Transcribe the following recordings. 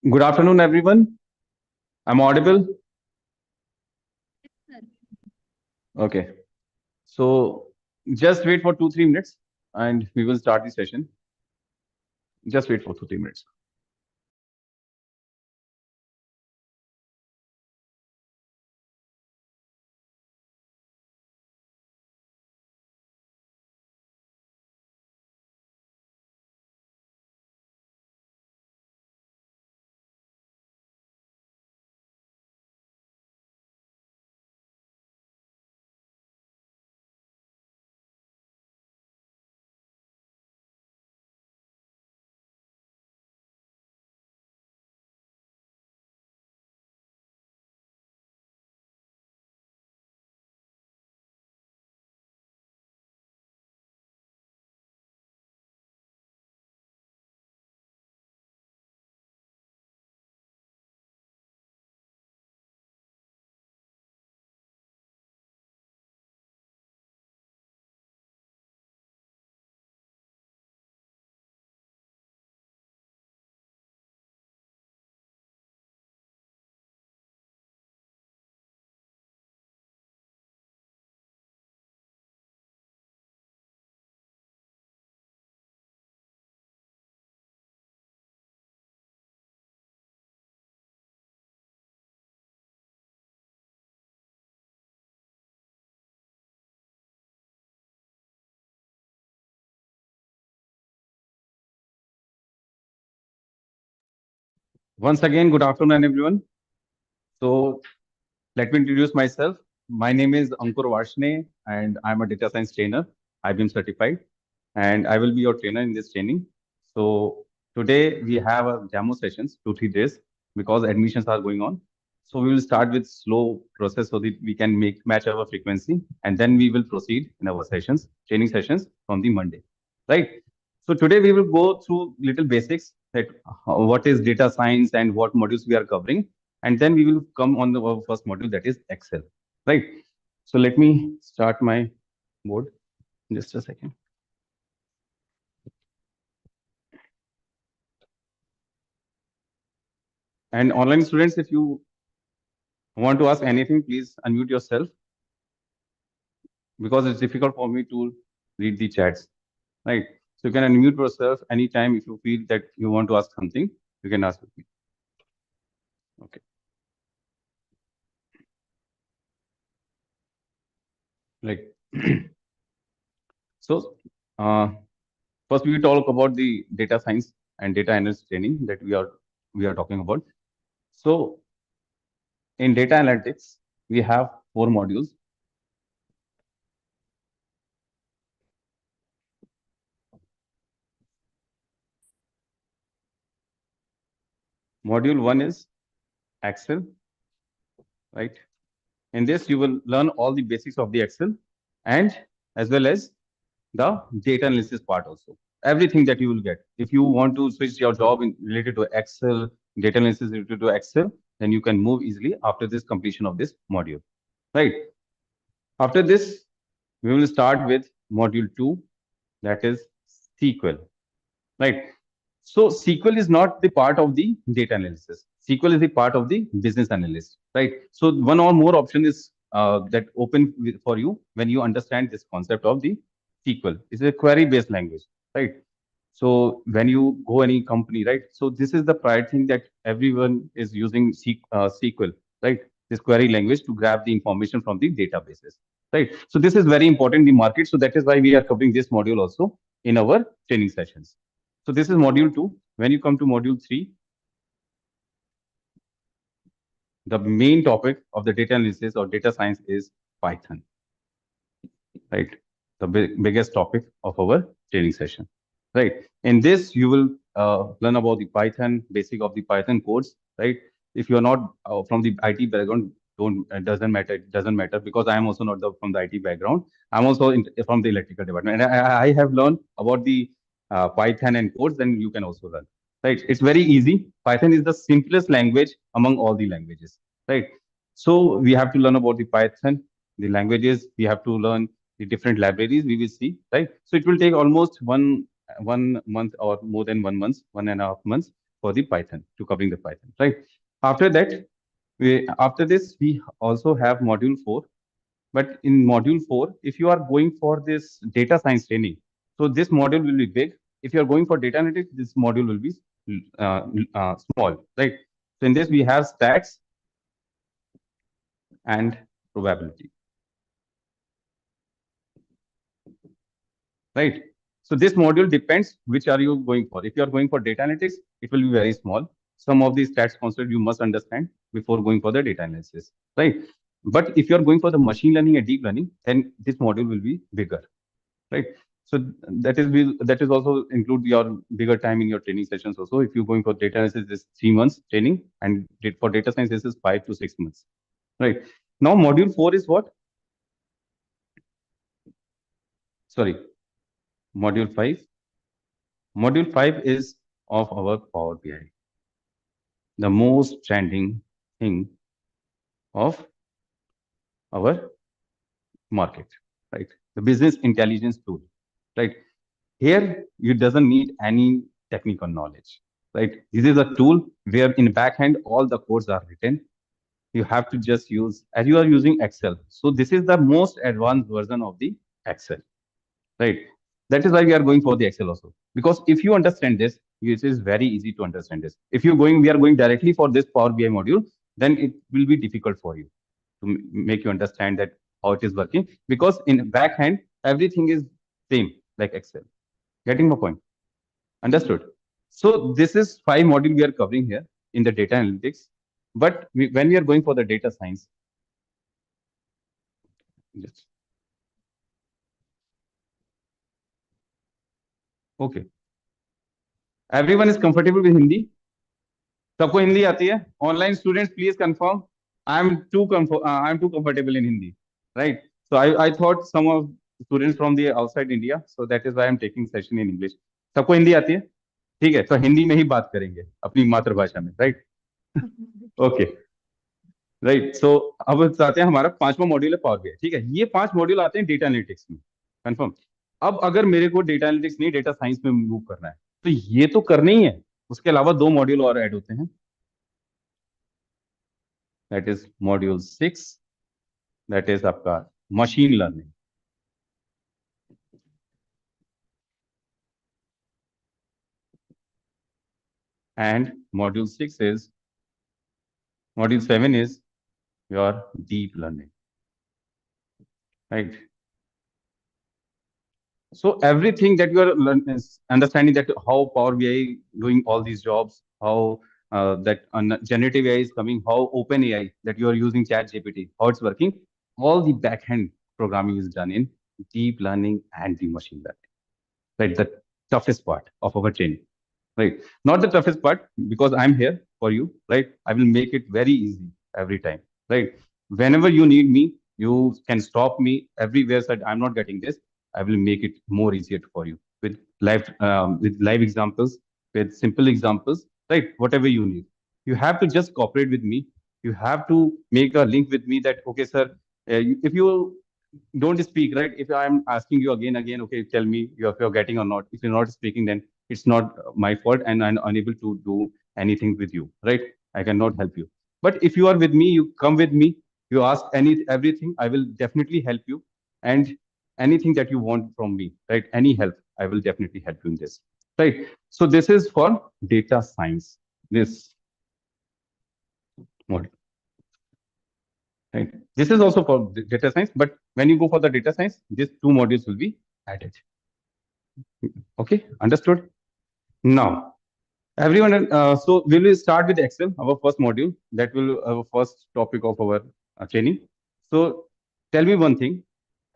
Good afternoon, everyone. I'm audible. Okay. So just wait for 2-3 minutes and we will start the session. Just wait for 2-3 minutes. Once again, good afternoon, everyone. So let me introduce myself. My name is Ankur Varshne and I'm a data science trainer. I've been certified and I will be your trainer in this training. So today we have a demo sessions, 2-3 days, because admissions are going on. So we will start with slow process so that we can match our frequency, and then we will proceed in our sessions, training sessions from the Monday, right? So today we will go through little basics that what is data science and what modules we are covering, and then we will come on the our first module, that is Excel, right? So let me start my board. Just a second. And online students, if you want to ask anything, please unmute yourself because it's difficult for me to read the chats, right? So you can unmute yourself anytime if you feel that you want to ask something, you can ask me. Okay. Like, so first we will talk about the data science and data analyst training that we are talking about. So in data analytics, we have 4 modules. Module 1 is Excel, right? In this, you will learn all the basics of the Excel and as well as the data analysis part also. Everything that you will get. If you want to switch your job related to Excel, data analysis related to Excel, then you can move easily after this completion of this module, right? After this, we will start with module 2, that is SQL, right? So SQL is not the part of the data analysis. SQL is the part of the business analyst, right? So one or more option is that open for you when you understand this concept of the SQL. It's a query-based language, right? So when you go any company, right? So this is the prior thing that everyone is using SQL, right? This query language to grab the information from the databases, right? So this is very important in the market. So that is why we are covering this module also in our training sessions. So this is module 2. When you come to module 3, the main topic of the data analysis or data science is Python, right? The biggest topic of our training session, right? In this, you will learn about the Python, basic of the Python codes, right? If you're not from the IT background, don't it doesn't matter. It doesn't matter because I am also not from the IT background. I'm also from the electrical department, and I have learned about the Python and codes. Then you can also learn, right? It's very easy. Python is the simplest language among all the languages, right? So we have to learn about the Python, the languages. We have to learn the different libraries we will see, right? So it will take almost one month or more than 1 month, 1.5 months for the Python, to covering the Python, right? After that, after this, we also have module 4. But in module 4, if you are going for this data science training, so this module will be big. If you are going for data analytics, this module will be small, right? So in this, we have stats and probability, right? So this module depends which are you going for. If you are going for data analytics, it will be very small. Some of these stats concept you must understand before going for the data analysis, right? But if you are going for the machine learning and deep learning, then this module will be bigger, right? So that is also include your bigger time in your training sessions also. If you're going for data analysis, this 3 months training, and for data science, this is 5 to 6 months, right? Now module 4 is what? Sorry, module 5. Module 5 is of our Power BI, the most trending thing of our market, right? The business intelligence tool, right? Here, you doesn't need any technical knowledge, right? This is a tool where in backhand, all the codes are written. You have to just use, as you are using Excel. So this is the most advanced version of the Excel, right? That is why we are going for the Excel also. Because if you understand this, it is very easy to understand this. If we are going directly for this Power BI module, then it will be difficult for you to make you understand that how it is working. Because in backhand, everything is same like Excel. Getting my point? Understood. So this is 5 module we are covering here in the data analytics. But when we are going for the data science, yes. Okay. Everyone is comfortable with Hindi? सबको हिंदी आती है? Online students, please confirm. I'm too comfortable in Hindi, right? So I thought some of students from the outside India, so that is why I'm taking session in English. सबको हिंदी आती है? ठीक है, तो हिंदी में ही बात करेंगे अपनी मातृभाषा में, राइट? Okay, right. सो अब आते हैं, हमारा 5वां मॉड्यूल है पावर बीआई, ठीक है? ये 5 मॉड्यूल आते हैं डेटा एनालिटिक्स में, कंफर्म। अब अगर मेरे को डेटा एनालिटिक्स नहीं, डेटा साइंस में मूव करना है, तो ये तो करना ही है। उसके अलावा 2 मॉड्यूल और ऐड होते हैं, that is module 6, that is आपका machine learning. And module 7 is your deep learning, right? So everything that you are is understanding, that how Power BI doing all these jobs, how that generative AI is coming, how open AI that you are using Chat GPT, how it's working, all the backend programming is done in deep learning and the machine learning, right? The toughest part of our training, right? Not the toughest part, because I'm here for you, right? I will make it very easy every time, right? Whenever you need me, you can stop me everywhere, said I'm not getting this, I will make it more easier for you with live examples, with simple examples, right? Whatever you need, you have to just cooperate with me. You have to make a link with me that, okay, sir, if you don't speak, right? If I'm asking you again, okay, tell me if you're getting or not. If you're not speaking, then it's not my fault, and I'm unable to do anything with you, right? I cannot help you. But if you are with me, you come with me, you ask everything, I will definitely help you. And anything that you want from me, right? Any help, I will definitely help you in this, right? So this is for data science, this model, right? This is also for data science, but when you go for the data science, these 2 modules will be added. Okay, understood? Now, everyone, so we will start with Excel, our first module. That will our first topic of our training. So tell me one thing.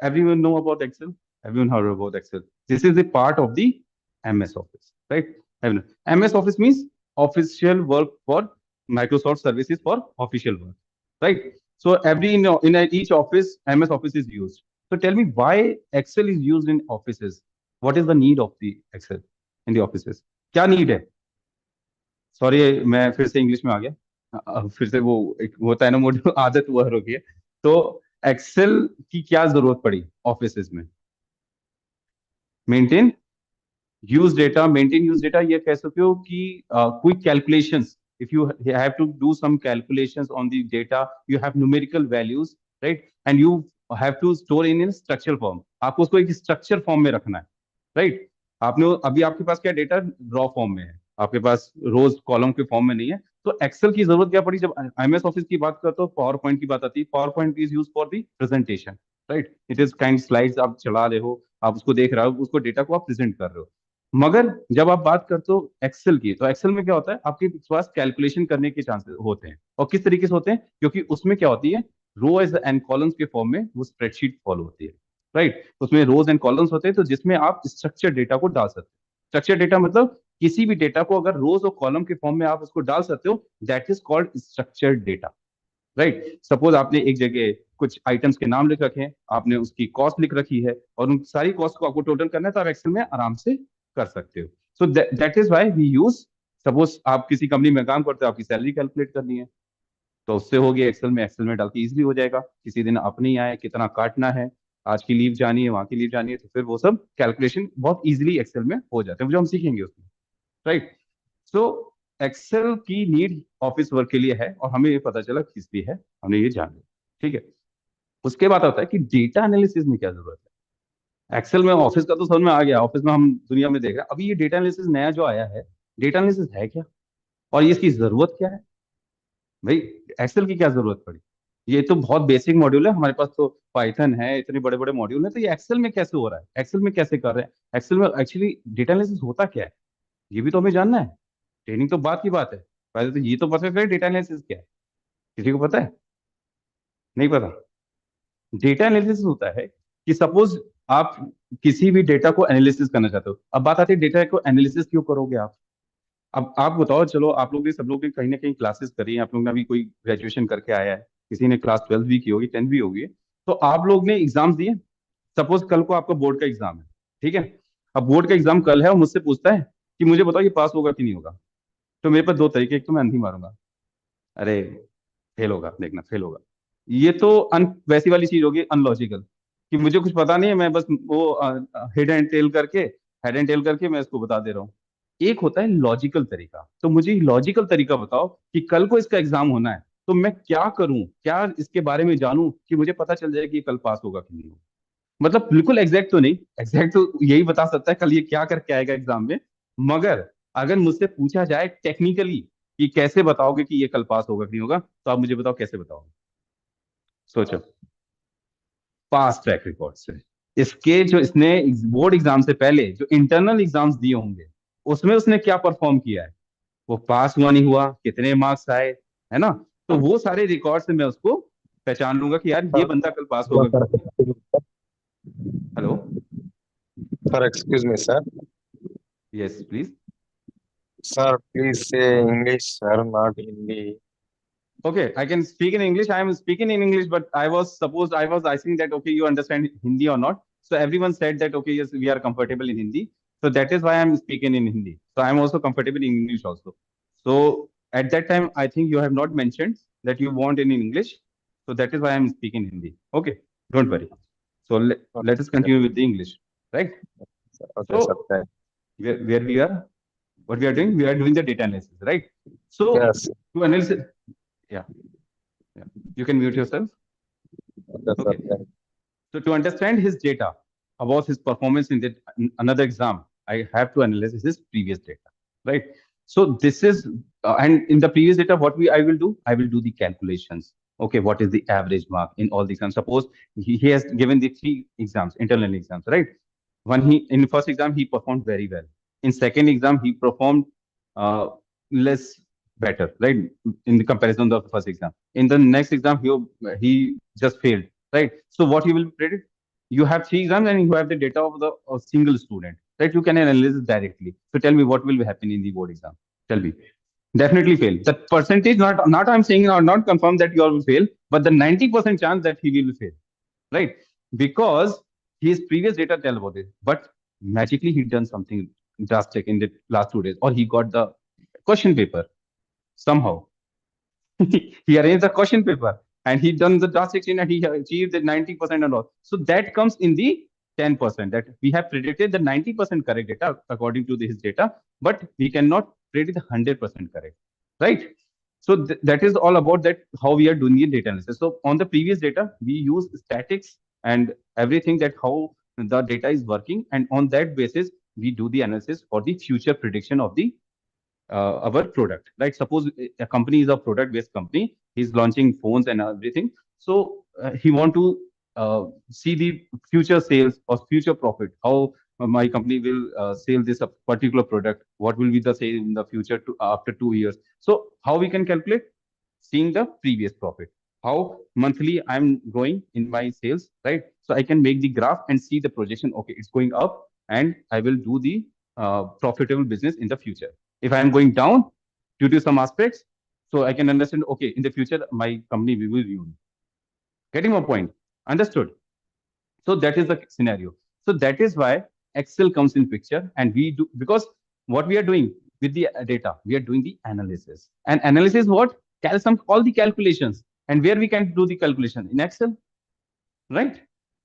Everyone know about Excel? Everyone heard about Excel. This is a part of the MS Office, right? Everyone. MS Office means official work for Microsoft services for official work, right? So in each office, MS Office is used. So tell me why Excel is used in offices. What is the need of the Excel in the offices? क्या need है? Sorry, मैं फिर से English में आ गया। फिर से वो एक होता है ना मोड, आदत हुआ हो गई है। तो एक्सेल की क्या जरूरत पड़ी ऑफिस में? Maintain use data, maintain use data, ये कह सकते हो कि quick calculations, if you have to do some calculations on the data, you have numerical values, right, and you have to store in structure form, आपको उसको एक structure form में रखना है, राइट। आपने अभी आपके पास क्या डेटा रॉ फॉर्म में है, आपके पास रोज कॉलम के फॉर्म में नहीं है, तो एक्सेल की जरूरत क्या पड़ी जब एमएस ऑफिस की बात करते हो, पावर पॉइंट की बात आती है, power point is use for the presentation, right, it is kind slides आप चला रहे हो, आप उसको देख रहे हो, उसको डेटा को आप प्रेजेंट कर रहे हो। मगर जब आप बात करते हो एक्सेल की, तो एक्सेल में क्या होता है, आपके पास कैलकुलेशन करने के चांसेस होते हैं, और किस तरीके से होते हैं, क्योंकि उसमें क्या होती है, रोज एंड कॉलम्स के फॉर्म में वो स्प्रेडशीट फॉलो होती है, राइट, उसमें रोज एंड कॉलम्स होते हैं, तो जिसमें आप स्ट्रक्चर डेटा को डाल सकते हो। स्ट्रक्चर डेटा मतलब किसी भी डेटा को अगर रोज और कॉलम के फॉर्म में आप उसको डाल सकते हो, that is called structured data, right. Suppose आपने एक जगह कुछ आइटम्स के नाम लिख रखे हैं, आपने उसकी कॉस्ट लिख रखी है, और उन सारी कॉस्ट को आपको टोटल करना है, तो आप एक्सेल में आराम से कर सकते हो। So that is why we use, suppose आप किसी कंपनी में काम करते हो, आपकी सैलरी कैलकुलेट करनी है, तो उससे हो गया एक्सेल में, एक्सेल में डाल के इजिली हो जाएगा, किसी दिन आप नहीं आए, कितना काटना है, आज की लीव जानी है, वहां की लीव जानी है, तो फिर वो सब कैलकुलेशन बहुत इजीली एक्सेल में हो जाते हैं, जो हम सीखेंगे उसमें, राइट। सो एक्सेल की नीड ऑफिस वर्क के लिए है, और हमें ये पता चला किस लिए है, हमने ये जान लिया, ठीक है। उसके बाद आता है कि डेटा एनालिसिस में क्या जरूरत है। एक्सेल में ऑफिस का तो समझ में आ गया, ऑफिस में हम दुनिया में देख रहे हैं, अभी ये डेटा एनालिसिस नया जो आया है, डेटा एनालिसिस है क्या, और ये इसकी जरूरत क्या है, भाई एक्सेल की क्या जरूरत पड़ी, ये तो बहुत बेसिक मॉड्यूल है, हमारे पास तो पाइथन है, इतने बड़े बड़े मॉड्यूल है, तो ये एक्सेल में कैसे हो रहा है, एक्सेल में कैसे कर रहे हैं, एक्सेल में एक्चुअली डेटा एनालिसिस होता क्या है, ये भी तो हमें जानना है। ट्रेनिंग तो बात की बात है, पहले तो ये तो पता करें डेटा एनालिसिस क्या है, किसी को पता है, नहीं पता। डेटा एनालिसिस होता है कि सपोज आप किसी भी डेटा को एनालिसिस करना चाहते हो, अब बात आती है डेटा को एनालिसिस क्यों करोगे आप। अब आप बताओ, चलो आप लोग ने, सब लोग ने कहीं ना कहीं क्लासेस करी हैं, आप लोग ने अभी कोई ग्रेजुएशन करके आया है, किसी ने क्लास 12th भी की होगी, 10th भी होगी, तो आप लोग ने एग्जाम दिए, सपोज कल को आपका बोर्ड का एग्जाम है, ठीक है। अब बोर्ड का एग्जाम कल है, और मुझसे पूछता है कि मुझे बताओ ये पास होगा कि नहीं होगा, तो मेरे पास दो तरीके, एक तो मैं अंधी मारूंगा, अरे फेल होगा, देखना फेल होगा, ये तो वैसी वाली चीज होगी अनलॉजिकल, कि मुझे कुछ पता नहीं है, मैं बस वो हेड एंड टेल करके मैं इसको बता दे रहा हूँ। एक होता है लॉजिकल तरीका, तो मुझे लॉजिकल तरीका बताओ कि कल को इसका एग्जाम होना है, तो मैं क्या करूं, क्या इसके बारे में जानूं कि मुझे पता चल जाए कि कल पास होगा कि नहीं होगा। मतलब बिल्कुल एग्जैक्ट तो नहीं, एग्जैक्ट तो यही बता सकता है कल ये क्या करके आएगा एग्जाम में, मगर अगर मुझसे पूछा जाए टेक्निकली कि कैसे बताओगे कि ये कल पास होगा कि नहीं होगा, तो आप मुझे बताओ कैसे बताओगे, सोचो। पास ट्रैक रिकॉर्ड से, इसके जो इसने बोर्ड एग्जाम से पहले जो इंटरनल एग्जाम्स दिए होंगे, उसमें उसने क्या परफॉर्म किया है, वो पास हुआ नहीं हुआ, कितने मार्क्स आए, है ना, तो वो सारे रिकॉर्ड से मैं उसको पहचान लूंगा कि यार ये बंदा कल पास होगा कि नहीं होगा। Hello. Sir, excuse me, sir. Yes please. Sir, please say English, sir, not Hindi. Okay, I can speak in English. I am speaking in English, but I was asking that okay, you understand Hindi or not. So everyone said that okay, yes, we are comfortable in Hindi. So that is why I'm speaking in Hindi. So I'm also comfortable in English also. So at that time, I think you have not mentioned that you want in English. So that is why I'm speaking Hindi. Okay, don't worry. So let us Okay, continue with the English, right? sir. Okay, sir. So where we are, what we are doing, we are doing the data analysis, right? So Yes. to analyze, yeah, yeah. You can mute yourself. Okay, sir. Okay. So to understand his data about his performance in in another exam, I have to analyze his previous data, right? So this is, and in the previous data, what I will do, I will do the calculations. Okay, what is the average mark in all the exams? Suppose he has given the three exams, internal exams, right? One he in first exam he performed very well. In second exam he performed uh, less better, right? In the comparison of the first exam. In the next exam he just failed, right? So what you will predict? You have three exams and you have the data of the of single student, right? You can analyze it directly. So tell me what will happen in the board exam. Tell me. Definitely fail. The percentage, not I'm saying or not confirm that you all will fail, but the 90% chance that he will fail, right? Because his previous data tell about it, but magically he done something drastic in the last 2 days, or he got the question paper somehow. He arranged the question paper and he done the drastic change and he achieved the 90% and all. So that comes in the 10%, that we have predicted the 90% correct data according to this data, but we cannot predict the 100% correct, right? So that is all about that how we are doing the data analysis. So on the previous data, we use statics and everything, that how the data is working, and on that basis we do the analysis for the future prediction of the our product, right? Suppose a company is a product based company, he's launching phones and everything. So he want to see the future sales or future profit, how my company will sell this particular product, what will be the sale in the future to, after 2 years. So how we can calculate? Seeing the previous profit, how monthly I'm growing in my sales, right? So I can make the graph and see the projection, okay, it's going up, and I will do the profitable business in the future. If I am going down due to some aspects, so I can understand, okay, in the future my company will use. Getting my point? Understood? So that is the scenario. So that is why Excel comes in picture, and we do, because what we are doing with the data, we are doing the analysis. And analysis what? Some all the calculations. And where we can do the calculation? In Excel, right?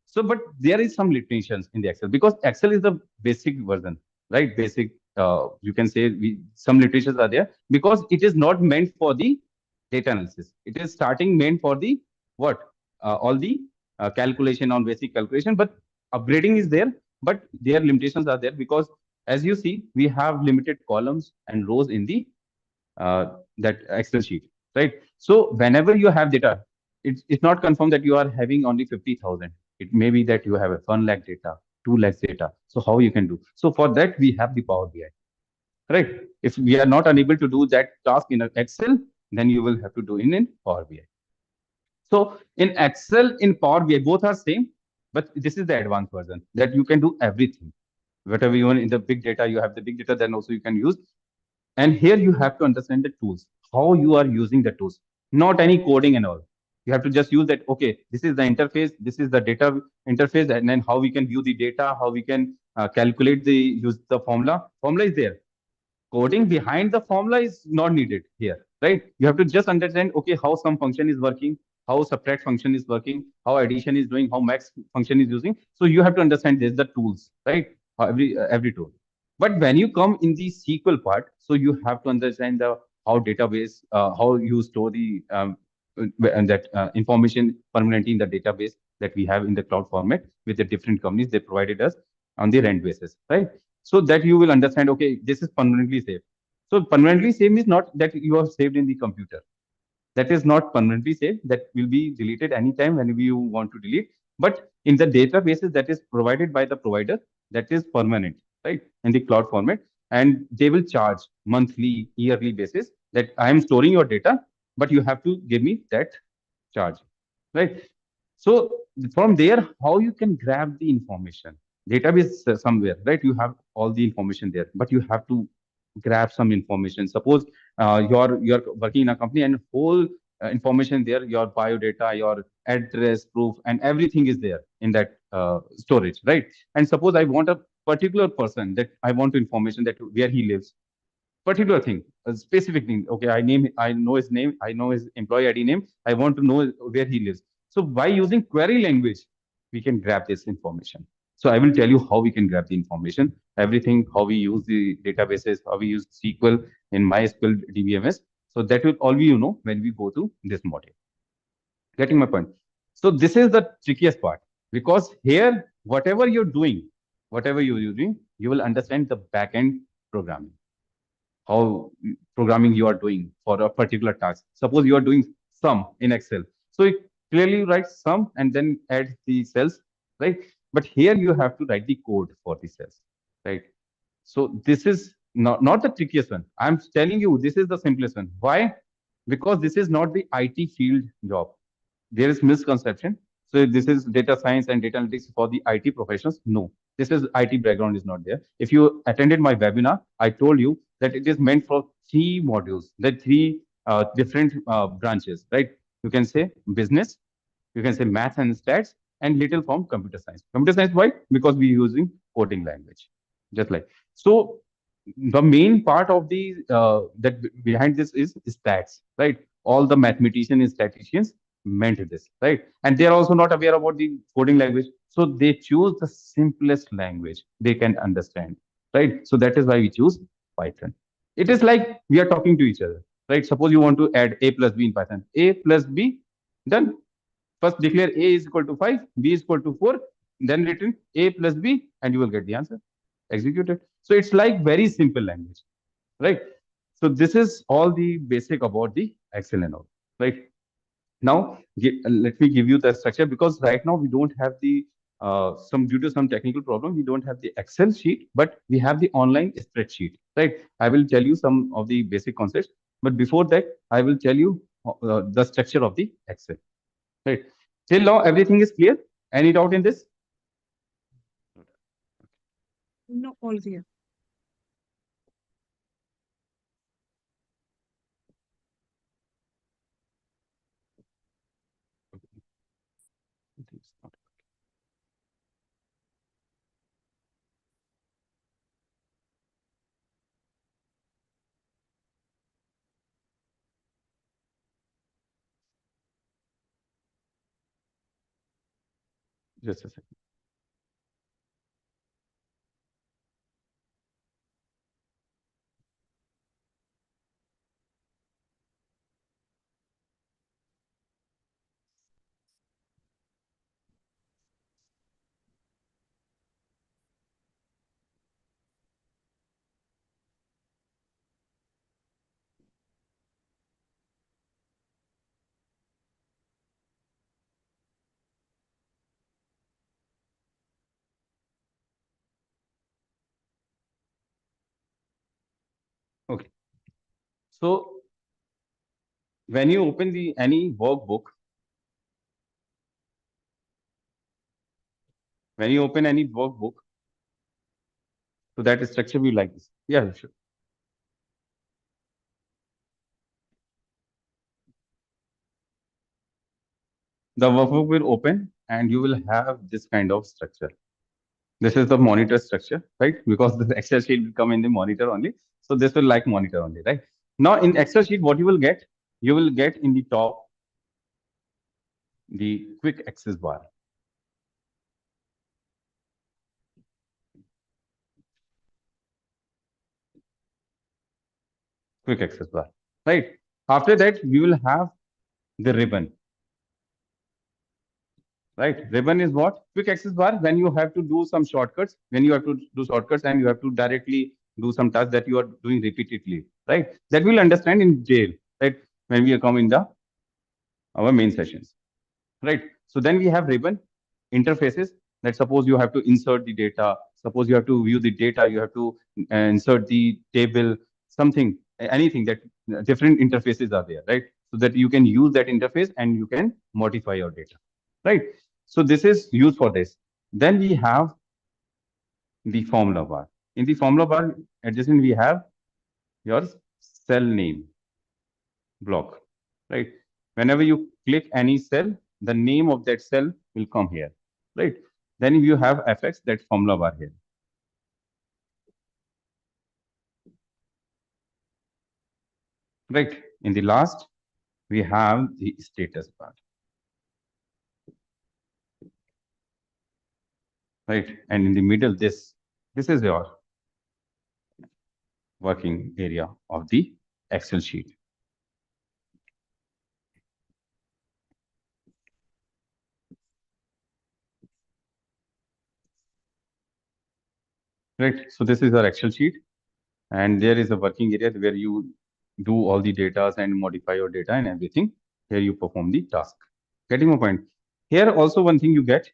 So, but there is some limitations in the Excel, because Excel is the basic version, right? Basic, you can say some limitations are there because it is not meant for the data analysis. It is starting meant for the what? All the calculation on basic calculation, but upgrading is there, but their limitations are there because as you see, we have limited columns and rows in the that Excel sheet, right? So whenever you have data, it's not confirmed that you are having only 50,000. It may be that you have a 1 lakh data, 2 lakhs data. So how you can do? So for that, we have the Power BI, right? If we are not unable to do that task in Excel, then you will have to do in Power BI. So in Excel, in Power BI, both are same, but this is the advanced version that you can do everything. Whatever you want in the big data, you have the big data, then also you can use. And here you have to understand the tools, how you are using the tools, not any coding and all. You have to just use that, okay, this is the interface, this is the data interface, and then how we can view the data, how we can calculate the, use the formula. Formula is there. Coding behind the formula is not needed here, right? You have to just understand, okay, how some function is working, how subtract function is working, how addition is doing, how max function is using. So you have to understand this, the tools, right? Every tool. But when you come in the SQL part, so you have to understand the how database, how you store the and that information permanently in the database that we have in the cloud format with the different companies they provided us on the rent basis, right? So that you will understand, okay, this is permanently saved. So permanently saved means not that you have saved in the computer. That is not permanently saved. That will be deleted anytime whenever you want to delete. But in the databases that is provided by the provider, that is permanent, right? In the cloud format. And they will charge monthly, yearly basis that I am storing your data, but you have to give me that charge, right? So from there, how you can grab the information? Database somewhere, right? You have all the information there, but you have to grab some information. Suppose you're working in a company and whole information there, your bio data, your address, proof, and everything is there in that storage, right? And suppose I want a particular person that I want information that where he lives, particular thing, a specific thing. Okay, I know his name, I know his employee ID name. I want to know where he lives. So by using query language, we can grab this information. So I will tell you how we can grab the information, everything, how we use the databases, how we use SQL in MySQL DBMS. So that will all you know when we go to this module. Getting my point? So this is the trickiest part because here, whatever you're using, you will understand the backend programming, how programming you are doing for a particular task. Suppose you are doing sum in Excel. So it clearly writes sum and then add the cells, right? But here you have to write the code for the cells, right? So this is not the trickiest one. I'm telling you, this is the simplest one. Why? Because this is not the IT field job. There is misconception. So this is data science and data analytics for the IT professionals. No, this is IT background is not there. If you attended my webinar, I told you that it is meant for 3 modules, the 3 different branches, right? You can say business, you can say math and stats, and little from computer science. Computer science, why? Because we're using coding language, just like so. The main part of the that behind this is stats, right? All the mathematicians and statisticians meant this, right? And they are also not aware about the coding language. So they choose the simplest language they can understand, right? So that is why we choose Python. It is like we are talking to each other, right? Suppose you want to add a plus b in Python. A plus b, done. First declare a is equal to 5, b is equal to 4, then return a plus b, and you will get the answer. Execute it. So it's like very simple language, right? So this is all the basic about the Excel and all, right? Now, let me give you the structure, because right now we don't have the some due to some technical problem, we don't have the Excel sheet, but we have the online spreadsheet, right? I will tell you some of the basic concepts, but before that, I will tell you the structure of the Excel, right? Till now, everything is clear. Any doubt in this? No, all clear. Just a second. Okay. So when you open the any workbook, when you open any workbook, so that structure will be like this. Yeah, sure. The workbook will open and you will have this kind of structure. This is the monitor structure, right? Because the Excel sheet will come in the monitor only. So this will like monitor only, right? Now in Excel sheet, what you will get in the top, the quick access bar. Quick access bar, right? After that, we will have the ribbon, right? Ribbon is what? Quick access bar when you have to do some shortcuts, when you have to do shortcuts and you have to directly do some tasks that you are doing repeatedly, right? That we'll understand in jail, right? When we come in the our main sessions, right? So then we have ribbon interfaces, that suppose you have to insert the data, suppose you have to view the data, you have to insert the table, something, anything that different interfaces are there, right? So that you can use that interface and you can modify your data, right? So this is used for this. Then we have the formula bar. In the formula bar adjacent, we have your cell name block, right? Whenever you click any cell, the name of that cell will come here, right? Then you have fx, that formula bar here. Right. In the last, we have the status bar. Right. And in the middle, this is your working area of the Excel sheet. Right. So this is our Excel sheet. And there is a working area where you do all the data and modify your data and everything. Here you perform the task. Getting my point? Here also one thing you get,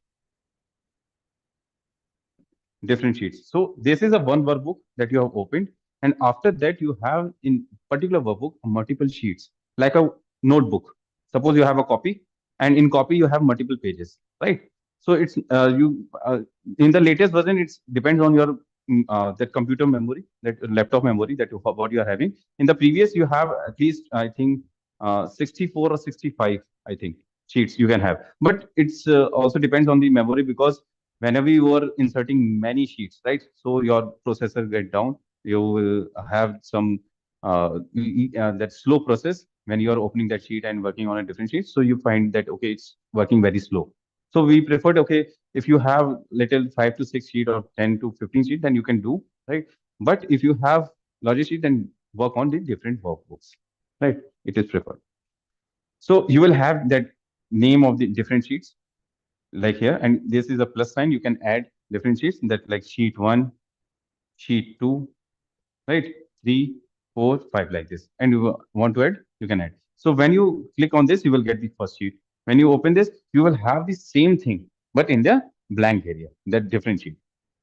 different sheets. So this is a one workbook that you have opened, and after that you have in particular workbook multiple sheets, like a notebook. Suppose you have a copy, and in copy you have multiple pages, right? So it's you in the latest version, it depends on your that computer memory, that laptop memory that what you are having. In the previous, you have at least I think 64 or 65, I think, sheets you can have. But it's also depends on the memory, because whenever you are inserting many sheets, right? So your processor get down. You will have some that slow process when you are opening that sheet and working on a different sheet. So you find that okay, it's working very slow. So we preferred, okay, if you have little 5 to 6 sheet or 10 to 15 sheet, then you can do, right? But if you have larger sheet, then work on the different workbooks, right? It is preferred. So you will have that name of the different sheets like here, and this is a plus sign. You can add different sheets that like sheet 1, sheet 2, right? 3, 4, 5 like this. And you want to add, you can add. So when you click on this, you will get the first sheet. When you open this, you will have the same thing, but in the blank area, that different sheet.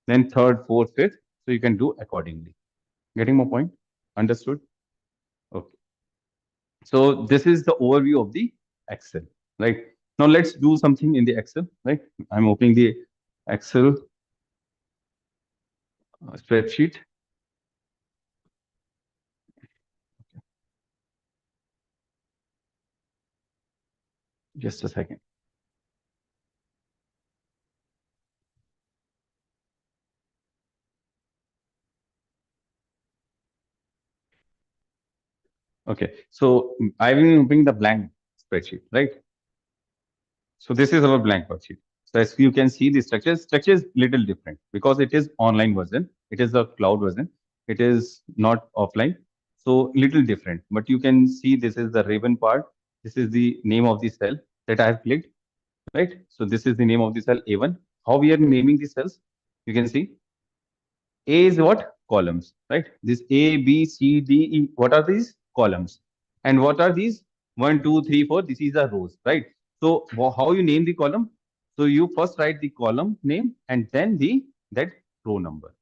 Then third, fourth, fifth. So you can do accordingly. Getting my point? Understood? Okay. So this is the overview of the Excel, right? Now let's do something in the Excel, right? I'm opening the Excel spreadsheet. Just a second. Okay, so I will bring the blank spreadsheet, right? So this is our blank worksheet. So as you can see, the structure is little different because it is online version. It is a cloud version. It is not offline. So little different, but you can see this is the ribbon part. This is the name of the cell that I have clicked, right? So this is the name of the cell A1. How we are naming the cells? You can see A is what? Columns, right? This A, B, C, D, E. What are these? Columns. And what are these? 1, 2, 3, 4. This is the rows, right? So how you name the column? So you first write the column name and then the that row number.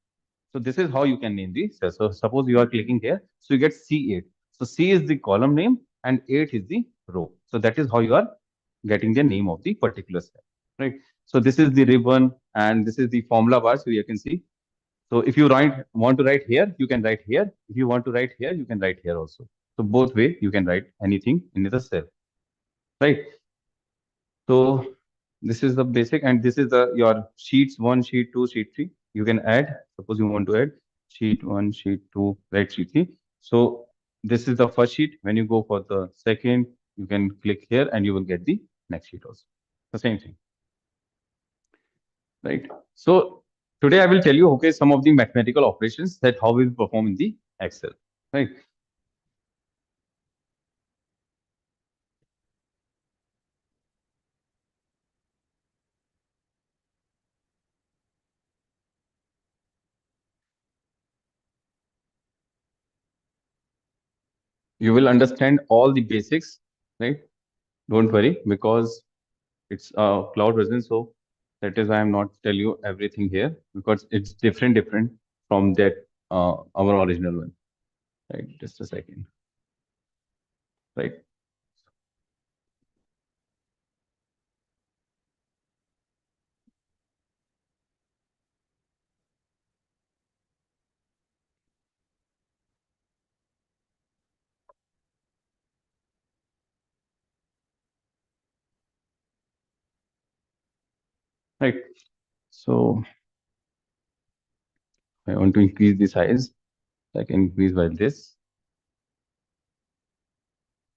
So this is how you can name the cell. So suppose you are clicking here, so you get C8. So C is the column name and 8 is the row. So that is how you are getting the name of the particular cell, right? So this is the ribbon and this is the formula bar. So you can see, so if you want to write here, you can write here. If you want to write here, you can write here also. So both way you can write anything in the cell, right? So this is the basic, and this is the your sheets 1, sheet 2, sheet 3. You can add. Suppose you want to add sheet 1, sheet 2, right? Sheet 3. So this is the first sheet. When you go for the second, you can click here, and you will get the next sheet also. The same thing, right? So today I will tell you, okay, some of the mathematical operations that how we perform in the Excel, right? You will understand all the basics, right? Don't worry, because it's a cloud version, so that is why I'm not tell you everything here, because it's different from that our original one, right? Just a second, right? Right. So I want to increase the size. I can increase by this,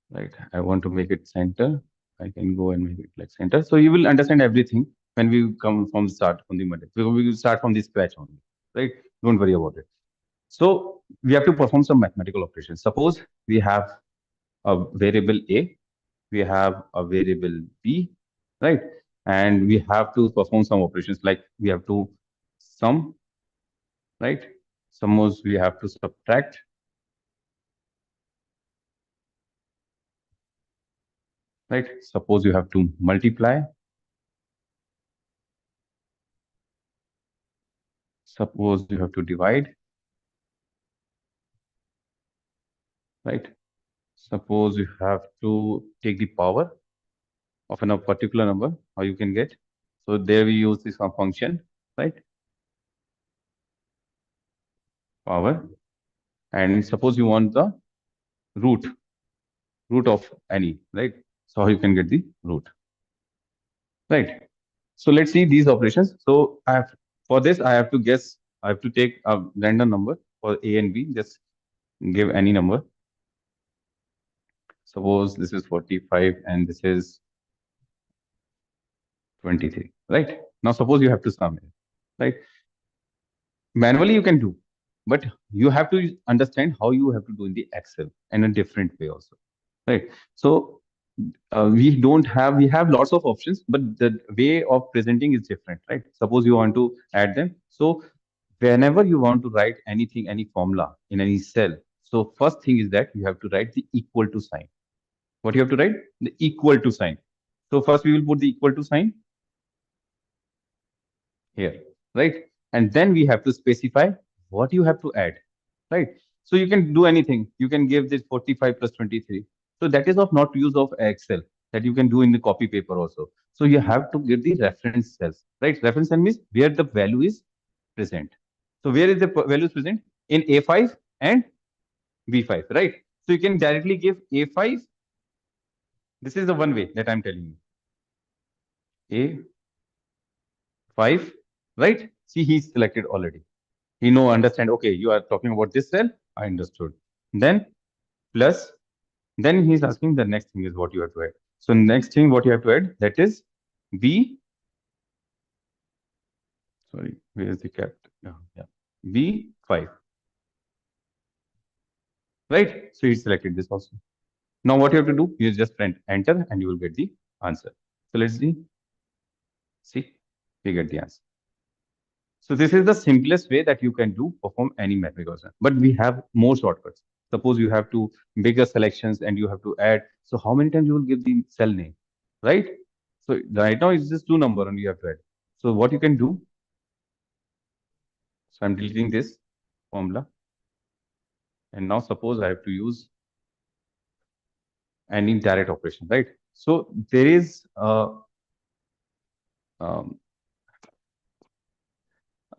right? I want to make it center. I can go and make it like center. So you will understand everything when we come from start from the Monday. We will start from the scratch only, right? Don't worry about it. So we have to perform some mathematical operations. Suppose we have a variable A, we have a variable B, right? And we have to perform some operations like we have to sum, right? Suppose we have to subtract, right? Suppose you have to multiply. Suppose you have to divide, right? Suppose you have to take the power of a particular number, how you can get. So there we use this function, right? Power. And suppose you want the root, root of any, right? So how you can get the root, right? So let's see these operations. So I have, for this, I have to guess, I have to take a random number for A and B, just give any number. Suppose this is 45 and this is 23, right? Now suppose you have to sum it, right? Manually you can do, but you have to understand how you have to do in the Excel in a different way also, right? So we have lots of options, but the way of presenting is different, right? Suppose you want to add them. So whenever you want to write anything, any formula in any cell, so first thing is that you have to write the equal to sign. What you have to write? The equal to sign. So first we will put the equal to sign here, right? And then we have to specify what you have to add, right? So you can do anything. You can give this 45 plus 23. So that is of not use of Excel that you can do in the copy paper also. So you have to give the reference cells, right? Reference cell means where the value is present. So where is the value is present? In A5 and B5, right? So you can directly give A5. This is the one way that I'm telling you. A5, right? See, he's selected already. He know, understand, okay, you are talking about this cell. I understood. Then plus, then he's asking the next thing is what you have to add. So next thing what you have to add, that is B, sorry, where is the cap? Yeah, B5, right? So he selected this also. Now what you have to do, you just press enter and you will get the answer. So let's see, we get the answer. So this is the simplest way that you can do perform any math equation. But we have more shortcuts. Suppose you have to bigger selections and you have to add. So how many times you will give the cell name, right? So right now it's just two number and you have to add. So what you can do? So I'm deleting this formula, and now suppose I have to use an indirect operation, right? So there is um,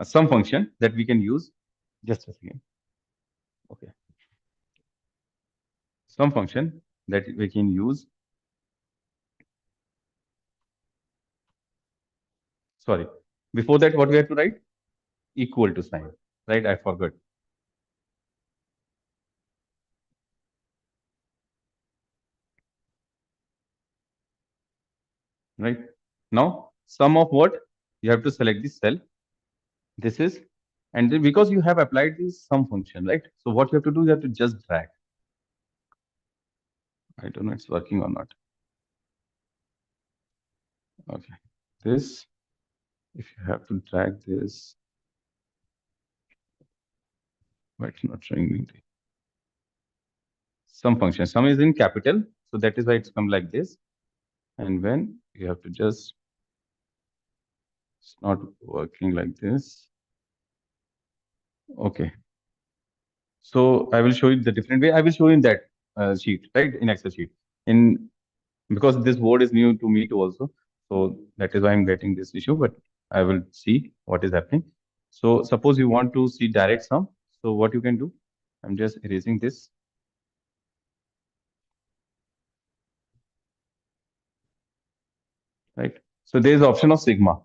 some function that we can use. Just a second. Okay. Some function that we can use. Sorry. Before that, what we have to write? Equal to sign, right? I forgot. Right. Now, sum of what? You have to select this cell. This is, and then because you have applied this sum function, right? So what you have to do, you have to just drag. I don't know it's working or not. Okay. This, if you have to drag this, but it's not showing me the sum function. Sum is in capital, so that is why it's come like this. And when you have to just, it's not working like this. Okay. So I will show you the different way. I will show you in that sheet, right? In Excel sheet. In because this board is new to me too also. So that is why I'm getting this issue, but I will see what is happening. So suppose you want to see direct sum. So what you can do, I'm just erasing this. Right. So there is option of sigma,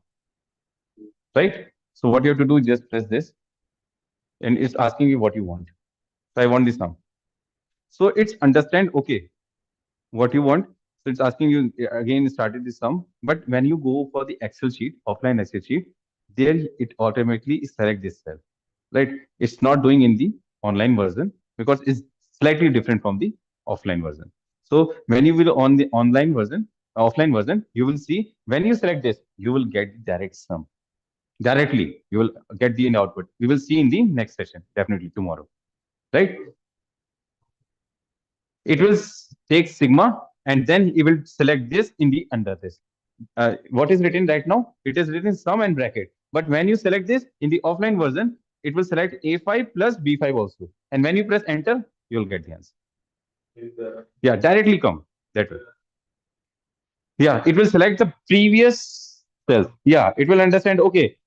right? So what you have to do, just press this and it's asking you what you want. So I want this sum. So it's understand, okay, what you want. So it's asking you again, started the sum. But when you go for the Excel sheet, offline Excel sheet, there it automatically select this cell, right? It's not doing in the online version because it's slightly different from the offline version. So when you will on the online version, offline version, you will see when you select this, you will get the direct sum directly. You will get the output. We will see in the next session, definitely tomorrow, right? It will take sigma and then it will select this in the under this. What is written right now? It is written sum and bracket. But when you select this in the offline version, it will select A5 plus B5 also. And when you press enter, you'll get the answer. Yeah, directly come that way. Yeah, it will select the previous cells. Yeah, it will understand, okay,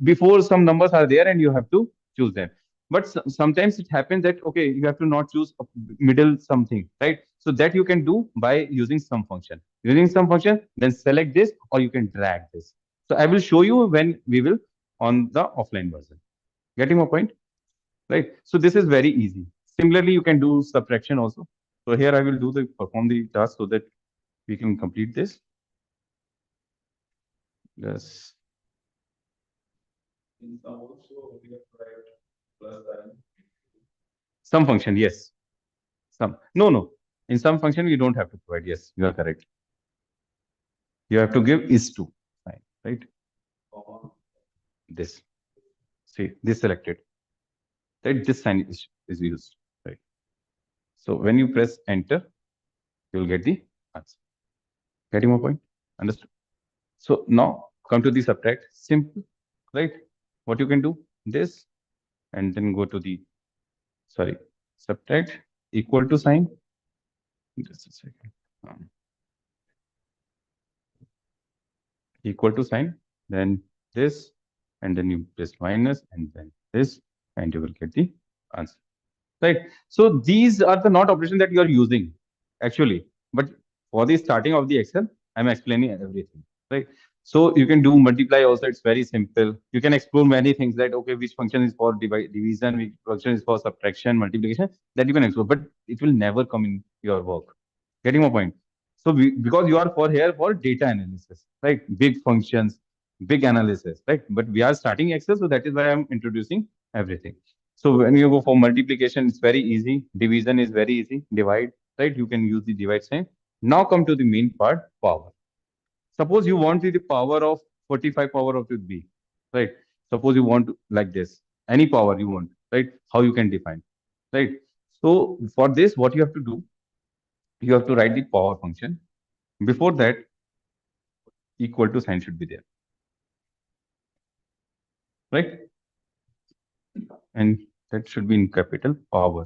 before some numbers are there and you have to choose them. But sometimes it happens that, okay, you have to not choose a middle something, right? So that you can do by using some function. Using some function, then select this or you can drag this. So I will show you when we will on the offline version. Getting my point? Right? So this is very easy. Similarly, you can do subtraction also. So here I will do the perform the task so that we can complete this. Yes. Some function, yes. Some. No, no. In some function, we don't have to provide. Yes, you are correct. You have to give is to sign, right? This. See, this selected. Right? This sign is used. Right. So when you press enter, you will get the answer. Getting my point? Understood? So now come to the subtract. Simple, right? What you can do? This and then go to the, sorry, subtract equal to sign. Just a second. Equal to sign, then this, and then you press minus, and then this, and you will get the answer. Right. So these are the not operations that you are using actually, but for the starting of the Excel, I'm explaining everything. Right. So you can do multiply also. It's very simple. You can explore many things that okay, which function is for division, which function is for subtraction, multiplication. That you can explore, but it will never come in your work. Getting my point? So because you are for here for data analysis, right? Big functions, big analysis, right? But we are starting Excel, so that is why I'm introducing everything. So when you go for multiplication, it's very easy. Division is very easy. Divide, right? You can use the divide sign. Now come to the main part, power. Suppose you want the power of 45 power of the b, right? Suppose you want like this, any power you want, right? How you can define, right? So for this, what you have to do, you have to write the power function. Before that, equal to sign should be there, right? And that should be in capital power,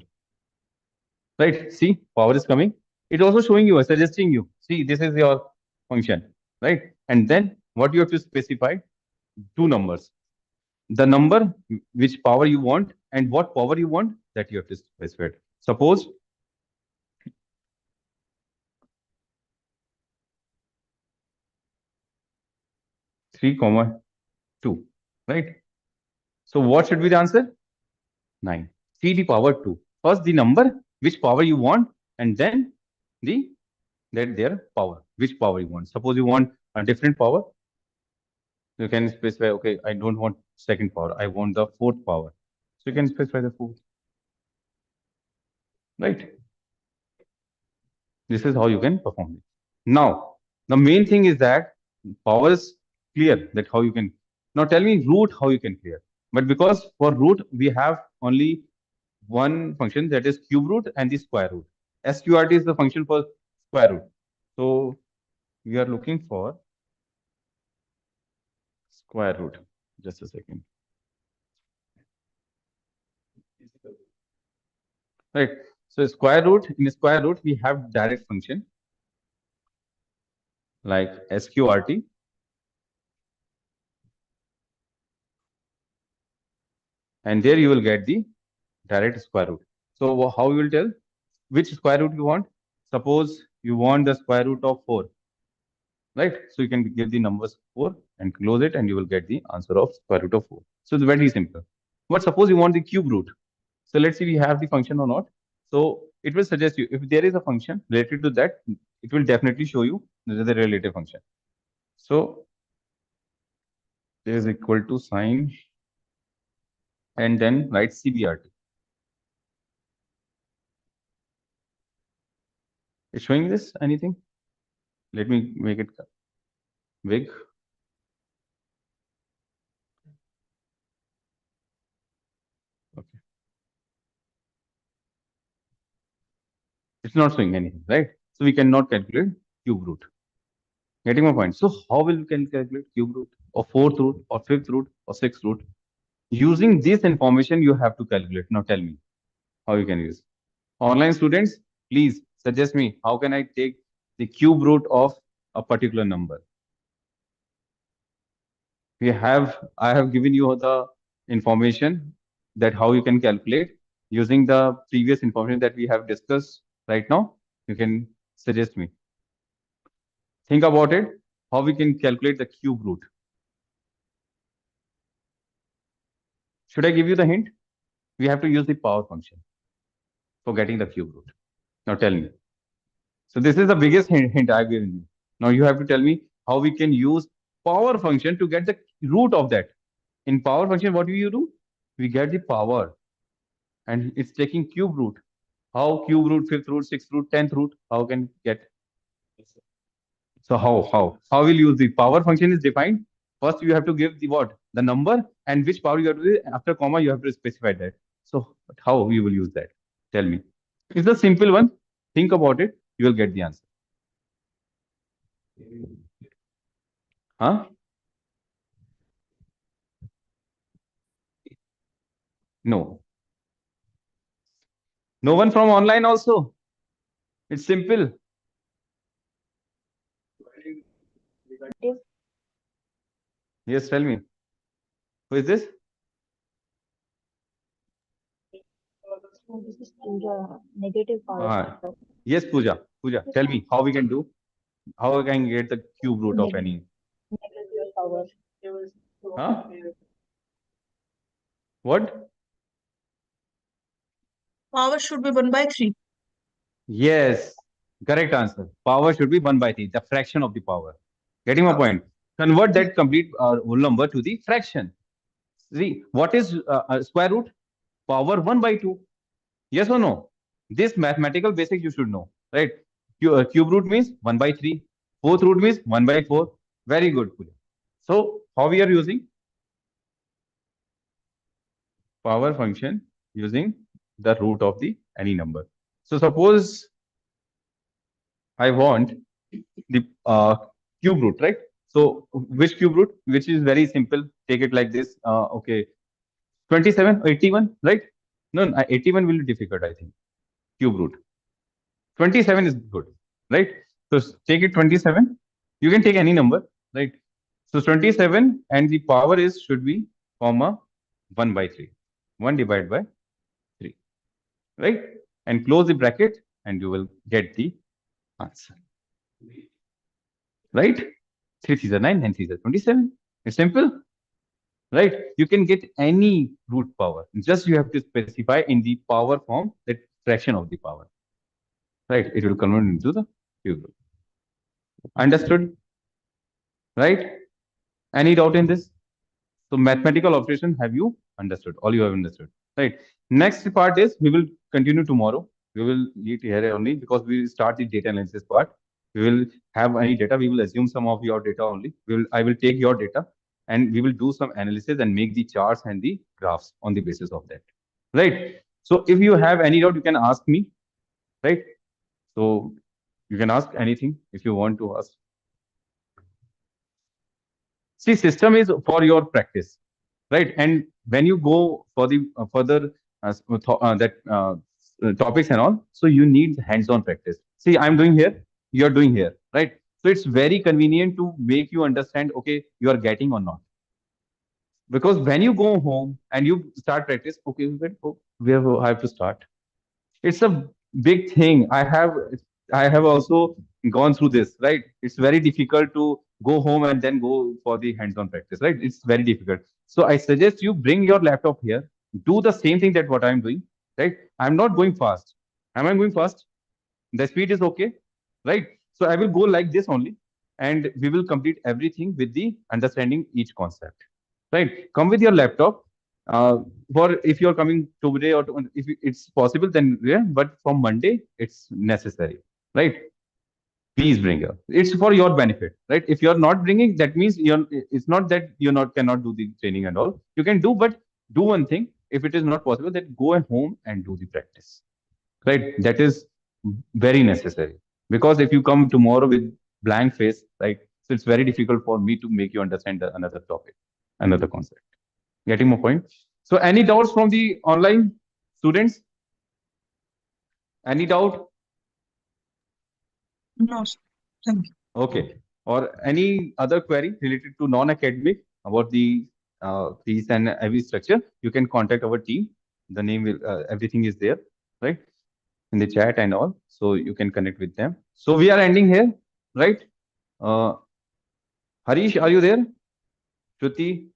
right? See, power is coming. It's also showing you, suggesting you. See, this is your function, right? And then what you have to specify, two numbers. The number which power you want and what power you want, that you have to specify. Suppose 3, 2, right? So what should be the answer? 9. 3 to the power 2. First the number, which power you want, and then the their power, which power you want. Suppose you want a different power, you can specify, okay, I don't want second power, I want the fourth power. So you can specify the fourth, right? This is how you can perform it. Now, the main thing is that power is clear, that how you can. Now tell me root, how you can clear. But because for root, we have only one function, that is cube root and the square root. SQRT is the function for square root. So we are looking for square root. Just a second. Right. So square root, in square root, we have direct function like SQRT. And there you will get the direct square root. So how you will tell which square root you want? Suppose you want the square root of 4, right? So you can give the numbers 4 and close it, and you will get the answer of square root of 4. So it's very simple. But suppose you want the cube root. So let's see we have the function or not. So it will suggest you, if there is a function related to that, it will definitely show you this is the relative function. So there is equal to sign and then write CBRT. It's showing this anything? Let me make it big. Okay. It's not showing anything, right? So we cannot calculate cube root. Getting my point? So how will we can calculate cube root or fourth root or fifth root or sixth root? Using this information, you have to calculate. Now tell me how you can use. Online students, please suggest me how can I take the cube root of a particular number. I have given you the information that how you can calculate using the previous information that we have discussed right now. You can suggest me. Think about it, how we can calculate the cube root. Should I give you the hint? We have to use the power function for getting the cube root. Now tell me. So this is the biggest hint I've given you. Now you have to tell me how we can use power function to get the root of that. In power function, what do you do? We get the power, and it's taking cube root. How cube root, fifth root, sixth root, 10th root? How can get? So how will you use the power function is defined? First, you have to give the what? The number and which power you have to do. After comma, you have to specify that. So how you will use that? Tell me. It's a simple one. Think about it. You will get the answer. Huh? No. No one from online also. It's simple. Yes, tell me. Who is this? This is Pooja, negative power. Ah, yes, Pooja. Pooja, tell me how we can do. How I can get the cube root of any? Negative power. Huh? What? Power should be 1/3. Yes, correct answer. Power should be 1/3, the fraction of the power. Getting my point? Convert that complete whole number to the fraction. See, what is square root? Power 1/2. Yes or no? This mathematical basic you should know, right? Cube root means 1/3. Fourth root means 1/4. Very good, Pooja. So, how we are using power function using the root of the any number. So, suppose I want the cube root, right? So which cube root? Which is very simple. Take it like this. Okay, 27 or 81, right? No, 81 will be difficult, I think. Cube root. 27 is good, right? So take it 27. You can take any number, right? So 27 and the power is should be comma 1/3. 1 divided by 3, right? And close the bracket and you will get the answer. Right? 3 3s are 9, 9 3s are 27. It's simple, right? You can get any root power. Just you have to specify in the power form that fraction of the power. Right? It will convert into the cube root. Understood? Right? Any doubt in this? So mathematical operation, have you understood? All you have understood. Right? Next part is we will continue tomorrow. We will meet here only because we will start the data analysis part. We will have any data. We will assume some of your data only. I will take your data and we will do some analysis and make the charts and the graphs on the basis of that. Right? So if you have any doubt, you can ask me. Right? So you can ask anything if you want to ask. See, system is for your practice, right? And when you go for the further topics and all, so you need hands-on practice. See, I'm doing here, you're doing here, right? So it's very convenient to make you understand, okay, you are getting or not. Because when you go home and you start practice, okay, where do I have to start? It's a big thing. I have also gone through this, right? It's very difficult to go home and then go for the hands-on practice, right? It's very difficult. So I suggest you bring your laptop here, do the same thing that what I'm doing, right? I'm not going fast. Am I going fast? The speed is okay, right? So I will go like this only, and we will complete everything with the understanding each concept, right? Come with your laptop. For if you're coming today or if it's possible, then yeah. But from Monday, it's necessary, right? Please bring it. It's for your benefit, right? If you're not bringing, that means you're. It's not that you not cannot do the training and all. You can do, but do one thing. If it is not possible, then go at home and do the practice, right? That is very necessary because if you come tomorrow with blank face, right? So it's very difficult for me to make you understand another topic, another concept. Getting my point? So any doubts from the online students? Any doubt? No, sir. Thank you. Okay. Or any other query related to non-academic about the fees and every structure, you can contact our team. The name will, everything is there, right? In the chat and all. So you can connect with them. So we are ending here, right? Harish, are you there? Shruti?